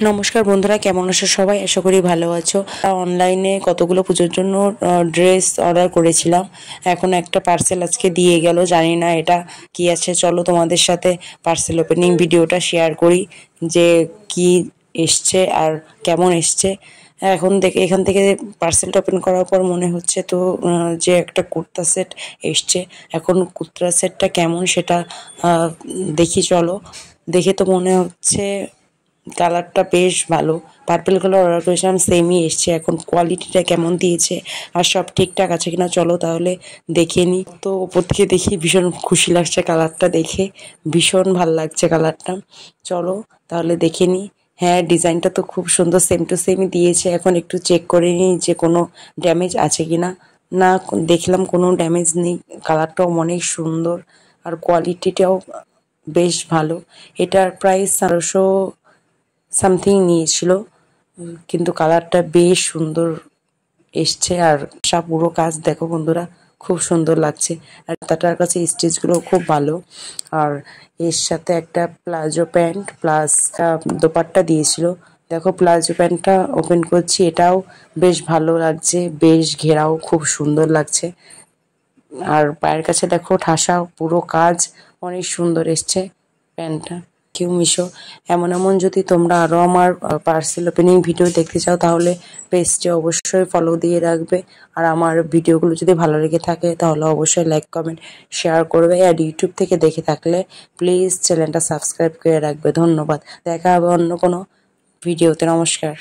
নমস্কার বন্ধুরা, কেমন আছো সবাই? আশা করি ভালো আছো। অনলাইনে কতগুলো পুজোর জন্য ড্রেস অর্ডার করেছিলাম। এখন একটা পার্সেল আজকে দিয়ে গেল, জানি না এটা কি আছে। চলো তোমাদের সাথে পার্সেল ওপেনিং ভিডিওটা শেয়ার করি, যে কি এসছে আর কেমন এসছে। এখান থেকে পার্সেলটা ওপেন করার পর মনে হচ্ছে তো যে একটা কুর্তা সেট এসছে। এখন কুর্তা সেটটা কেমন সেটা দেখি, চলো। দেখে তো মনে হচ্ছে কালারটা বেশ ভালো। পার্পল কালার অর্ডার করেছিলাম, সেমই এসছে। এখন কোয়ালিটিটা কেমন দিয়েছে আর সব ঠিকঠাক আছে কিনা চলো তাহলে দেখে নিই। তো ওপর থেকে দেখি ভীষণ খুশি লাগছে, কালারটা দেখে ভীষণ ভাল লাগছে কালারটা। চলো তাহলে দেখে নিই। হ্যাঁ, ডিজাইনটা তো খুব সুন্দর, সেম টু সেমই দিয়েছে। এখন একটু চেক করে নিই যে কোনো ড্যামেজ আছে কিনা। না, দেখলাম কোনো ড্যামেজ নেই। কালারটাও অনেক সুন্দর আর কোয়ালিটিটাও বেশ ভালো। এটার প্রাইস 1300 সামথিং নিয়েছিল, কিন্তু কালারটা বেশ সুন্দর এসছে। আর পুরো কাজ দেখো বন্ধুরা, খুব সুন্দর লাগছে। আর তাটার কাছে স্টিচগুলো খুব ভালো। আর এর সাথে একটা প্লাজো প্যান্ট প্লাস দোপাট্টা দিয়েছিল। দেখো প্লাজো প্যান্টটা ওপেন করছি, এটাও বেশ ভালো লাগছে, বেশ ঘেরাও খুব সুন্দর লাগছে। আর পায়ের কাছে দেখো ঠাসা, পুরো কাজ অনেক সুন্দর এসছে প্যান্টটা। কেউ মিশো। এমন এমন যদি তোমরা আরও আমার পার্সেল ওপেনিং ভিডিও দেখতে চাও তাহলে পেজটি অবশ্যই ফলো দিয়ে রাখবে। আর আমার ভিডিওগুলো যদি ভালো লেগে থাকে তাহলে অবশ্যই লাইক কমেন্ট শেয়ার করবে। আর ইউটিউব থেকে দেখে থাকলে প্লিজ চ্যানেলটা সাবস্ক্রাইব করে রাখবে। ধন্যবাদ। দেখা হবে অন্য কোনো ভিডিওতে। নমস্কার।